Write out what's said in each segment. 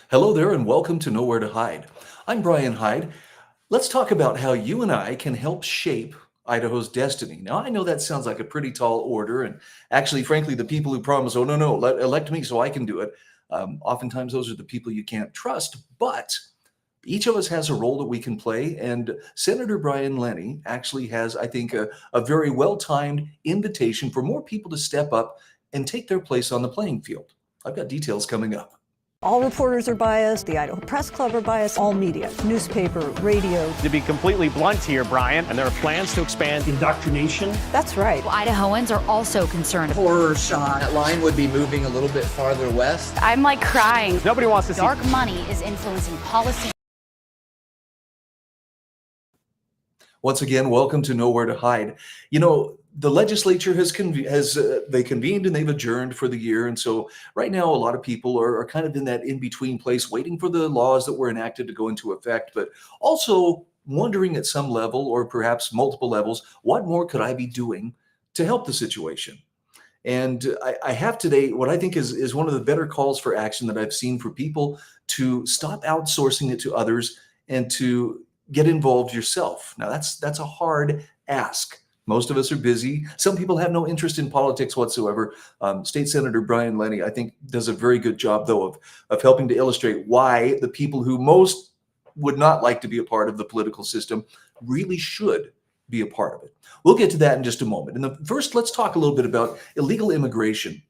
Hello there, and welcome to Nowhere to Hide. I'm Brian Hyde. Let's talk about how you and I can help shape Idaho's destiny. Now, I know that sounds like a pretty tall order, and actually, frankly, the people who promise, oh, no, elect me so I can do it, oftentimes those are the people you can't trust. But each of us has a role that we can play, and Senator Brian Lenney actually has, I think, a very well timed invitation for more people to step up and take their place on the playing field. I've got details coming up. All reporters are biased, the Idaho Press Club are biased, all media, newspaper, radio. To be completely blunt here, Brian, and there are plans to expand indoctrination. That's right. Well, Idahoans are also concerned. Horror shot. That line would be moving a little bit farther west. I'm like crying. Nobody wants to see dark money is influencing policy. Once again, welcome to Nowhere to Hide. You know, the legislature has they convened and they've adjourned for the year, and so right now a lot of people are kind of in that in-between place, waiting for the laws that were enacted to go into effect, but also wondering at some level, or perhaps multiple levels, what more could I be doing to help the situation? And I have today what I think is one of the better calls for action that I've seen for people to stop outsourcing it to others and to get involved yourself. Now, that's a hard ask. Most of us are busy. Some people have no interest in politics whatsoever. State Senator Brian Lenney, I think, does a very good job, though, of helping to illustrate why the people who most would not like to be a part of the political system really should be a part of it. We'll get to that in just a moment. And first, let's talk a little bit about illegal immigration.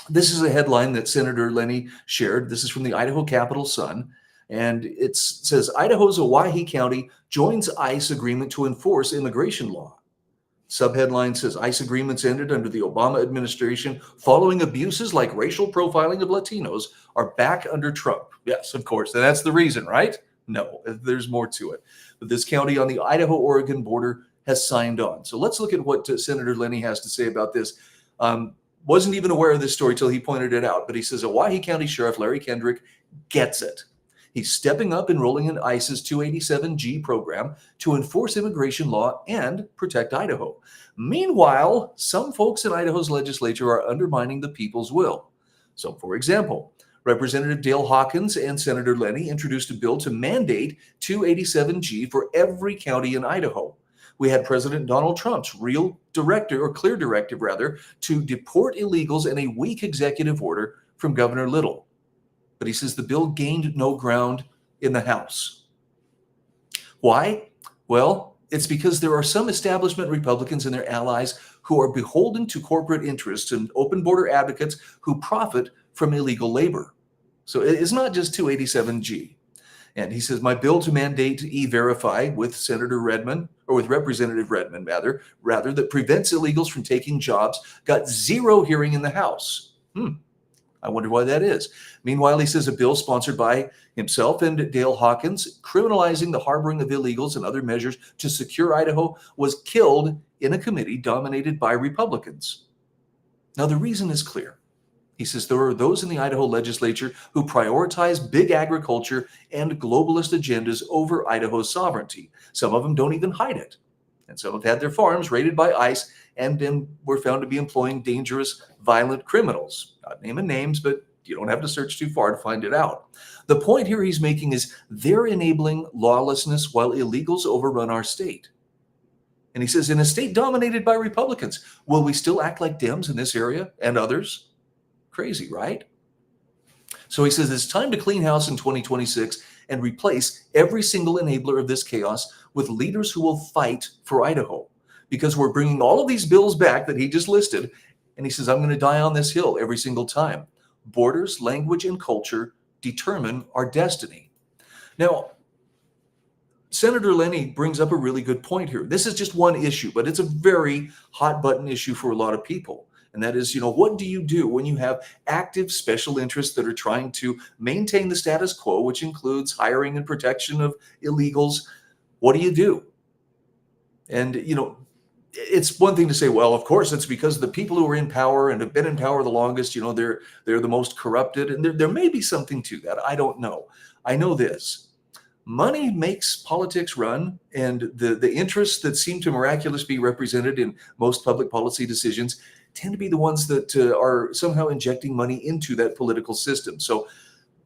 This is a headline that Senator Lenney shared. This is from the Idaho Capital Sun. And it says, Idaho's Owyhee County joins ICE agreement to enforce immigration law. Subheadline says, ICE agreements ended under the Obama administration following abuses like racial profiling of Latinos are back under Trump. Yes, of course. And that's the reason, right? No, there's more to it. But this county on the Idaho-Oregon border has signed on. So let's look at what Senator Lenney has to say about this. Wasn't even aware of this story till he pointed it out. But he says, Owyhee County Sheriff Larry Kendrick gets it. He's stepping up, enrolling in ICE's 287G program to enforce immigration law and protect Idaho. Meanwhile, some folks in Idaho's legislature are undermining the people's will. So, for example, Representative Dale Hawkins and Senator Lenney introduced a bill to mandate 287G for every county in Idaho. We had President Donald Trump's clear directive, to deport illegals and a weak executive order from Governor Little. But he says the bill gained no ground in the House. Why? Well, it's because there are some establishment Republicans and their allies who are beholden to corporate interests and open border advocates who profit from illegal labor. So it's not just 287G. And he says, my bill to mandate E-Verify with Representative Redmond, rather, that prevents illegals from taking jobs, got zero hearing in the House. I wonder why that is. Meanwhile, he says a bill sponsored by himself and Dale Hawkins criminalizing the harboring of illegals and other measures to secure Idaho was killed in a committee dominated by Republicans. Now, the reason is clear. He says there are those in the Idaho legislature who prioritize big agriculture and globalist agendas over Idaho's sovereignty. Some of them don't even hide it. And some have had their farms raided by ICE and then were found to be employing dangerous, violent criminals. Not naming names, but you don't have to search too far to find it out. The point here he's making is they're enabling lawlessness while illegals overrun our state. And he says, in a state dominated by Republicans, will we still act like Dems in this area and others? Crazy, right? So he says it's time to clean house in 2026 and replace every single enabler of this chaos with leaders who will fight for Idaho. Because we're bringing all of these bills back that he just listed, and he says, I'm going to die on this hill every single time. Borders, language, and culture determine our destiny. Now, Senator Lenney brings up a really good point here. This is just one issue, but it's a very hot button issue for a lot of people. And that is, what do you do when you have active special interests that are trying to maintain the status quo, which includes hiring and protection of illegals? What do you do? And, it's one thing to say, well, of course, it's because the people who are in power and have been in power the longest, they're the most corrupted. And there may be something to that. I don't know. I know this. Money makes politics run, and the interests that seem to miraculously be represented in most public policy decisions tend to be the ones that are somehow injecting money into that political system. So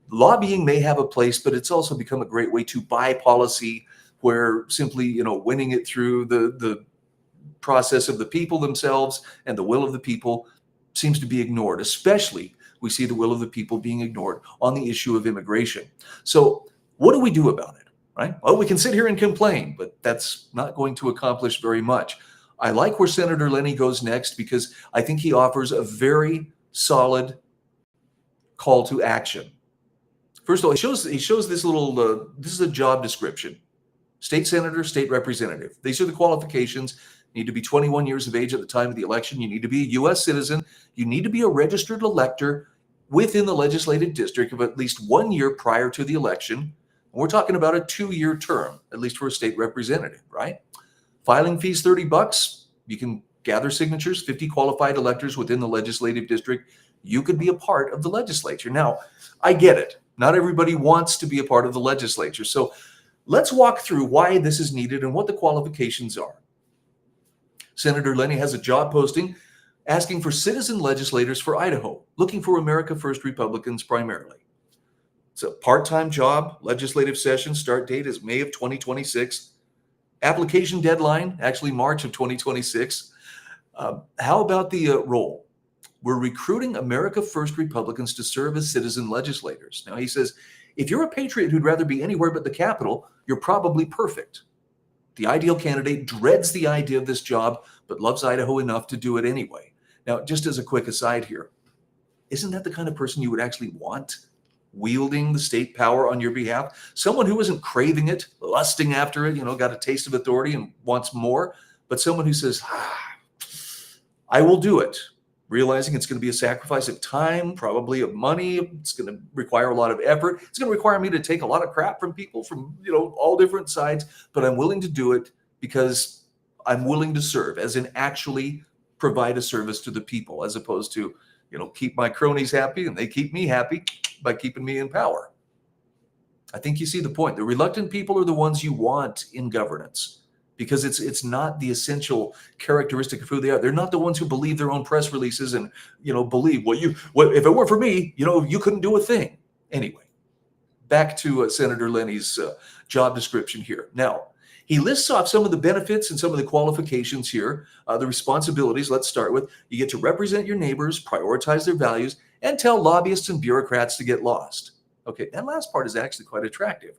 lobbying may have a place, but it's also become a great way to buy policy where simply, winning it through the process of the people themselves and the will of the people seems to be ignored. Especially we see the will of the people being ignored on the issue of immigration. So what do we do about it, right? Well, we can sit here and complain, but that's not going to accomplish very much. I like where Senator Lenney goes next because I think he offers a very solid call to action. First of all, he shows this little, this is a job description. State senator, state representative. These are the qualifications. You need to be 21 years of age at the time of the election. You need to be a U.S. citizen. You need to be a registered elector within the legislative district of at least 1 year prior to the election. And we're talking about a 2-year term, at least for a state representative, right? Filing fees, $30. You can gather signatures, 50 qualified electors within the legislative district. You could be a part of the legislature. Now, I get it. Not everybody wants to be a part of the legislature. So let's walk through why this is needed and what the qualifications are. Senator Lenney has a job posting asking for citizen legislators for Idaho, looking for America First Republicans primarily. It's a part-time job. Legislative session start date is May of 2026. Application deadline, actually March of 2026. How about the role? We're recruiting America First Republicans to serve as citizen legislators. Now, he says, if you're a patriot who'd rather be anywhere but the Capitol, you're probably perfect. The ideal candidate dreads the idea of this job, but loves Idaho enough to do it anyway. Now, just as a quick aside here, isn't that the kind of person you would actually want wielding the state power on your behalf? Someone who isn't craving it, lusting after it, got a taste of authority and wants more, but someone who says, I will do it, realizing it's going to be a sacrifice of time, probably of money. It's going to require a lot of effort. It's going to require me to take a lot of crap from people from, all different sides, but I'm willing to do it because I'm willing to serve, as in actually provide a service to the people, as opposed to, keep my cronies happy and they keep me happy by keeping me in power. I think you see the point. The reluctant people are the ones you want in governance, because it's not the essential characteristic of who they are. They're not the ones who believe their own press releases and, believe if it weren't for me, you couldn't do a thing. Anyway, back to Senator Lenney's job description here. Now, he lists off some of the benefits and some of the qualifications here, the responsibilities. Let's start with, you get to represent your neighbors, prioritize their values, and tell lobbyists and bureaucrats to get lost. Okay, that last part is actually quite attractive.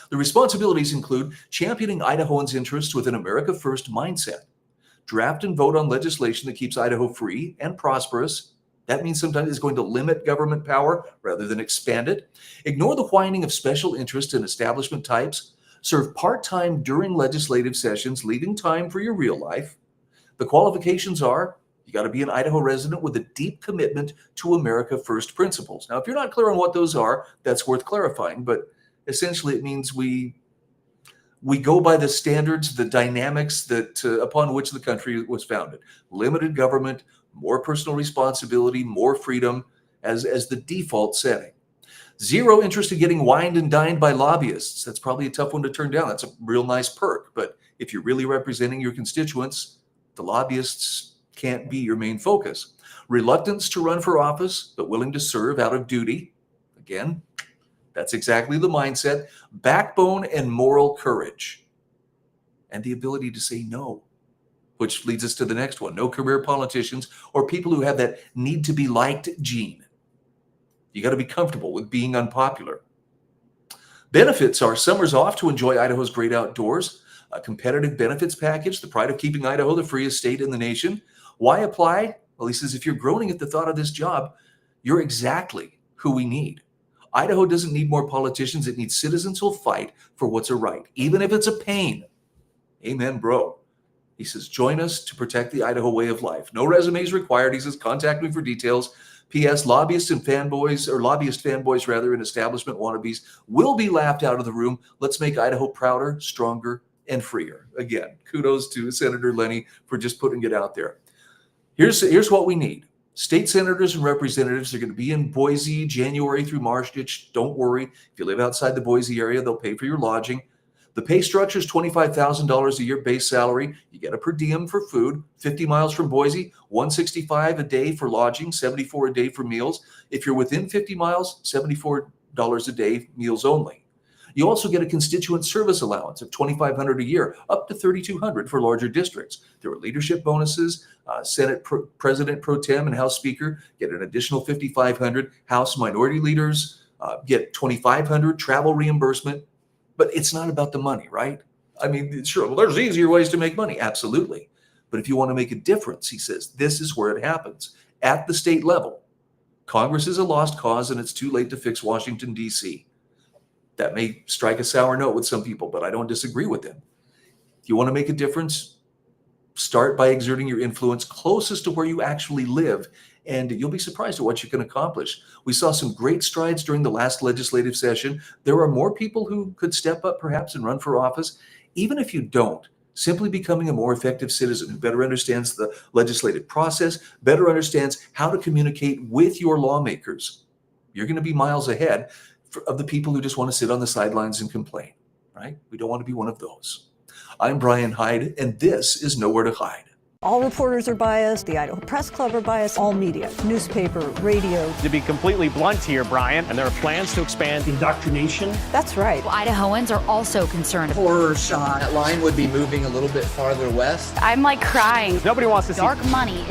The responsibilities include championing Idahoans' interests with an America First mindset, draft and vote on legislation that keeps Idaho free and prosperous. That means sometimes it's going to limit government power rather than expand it. Ignore the whining of special interest and establishment types. Serve part-time during legislative sessions, leaving time for your real life. The qualifications are, you got to be an Idaho resident with a deep commitment to America First principles. Now, if you're not clear on what those are, that's worth clarifying, but essentially it means we go by the standards, the dynamics that upon which the country was founded. Limited government, more personal responsibility, more freedom as the default setting. Zero interest in getting wined and dined by lobbyists. That's probably a tough one to turn down. That's a real nice perk. But if you're really representing your constituents, the lobbyists can't be your main focus. Reluctance to run for office, but willing to serve out of duty. Again, that's exactly the mindset. Backbone and moral courage. And the ability to say no, which leads us to the next one. No career politicians or people who have that need to be liked gene. You got to be comfortable with being unpopular. Benefits are summers off to enjoy Idaho's great outdoors, a competitive benefits package, the pride of keeping Idaho the freest state in the nation. Why apply? Well, he says, if you're groaning at the thought of this job, you're exactly who we need. Idaho doesn't need more politicians. It needs citizens who'll fight for what's a right, even if it's a pain. Amen, bro. He says, join us to protect the Idaho way of life. No resumes required. He says, contact me for details. P.S. Lobbyists and fanboys, or lobbyist fanboys rather, and establishment wannabes will be laughed out of the room. Let's make Idaho prouder, stronger, and freer. Again, kudos to Senator Lenney for just putting it out there. Here's what we need. State senators and representatives are going to be in Boise January through March. Don't worry. If you live outside the Boise area, they'll pay for your lodging. The pay structure is $25,000 a year base salary. You get a per diem for food, 50 miles from Boise, $165 a day for lodging, $74 a day for meals. If you're within 50 miles, $74 a day, meals only. You also get a constituent service allowance of $2,500 a year, up to $3,200 for larger districts. There are leadership bonuses. Senate President Pro Tem and House Speaker get an additional $5,500. House minority leaders get $2,500 travel reimbursement. But it's not about the money, right? I mean, sure, well, there's easier ways to make money. Absolutely. But if you want to make a difference, he says, this is where it happens. At the state level, Congress is a lost cause and it's too late to fix Washington, D.C. That may strike a sour note with some people, but I don't disagree with them. If you want to make a difference, start by exerting your influence closest to where you actually live, and you'll be surprised at what you can accomplish. We saw some great strides during the last legislative session. There are more people who could step up perhaps and run for office. Even if you don't, simply becoming a more effective citizen who better understands the legislative process, better understands how to communicate with your lawmakers, you're going to be miles ahead of the people who just want to sit on the sidelines and complain, right? We don't want to be one of those. I'm Brian Hyde, and this is Nowhere to Hide. All reporters are biased. The Idaho Press Club are biased. All media, newspaper, radio. To be completely blunt here, Brian, and there are plans to expand indoctrination. That's right. Idahoans are also concerned. Horror shot. That line would be moving a little bit farther west. I'm like crying. Nobody wants to see Dark money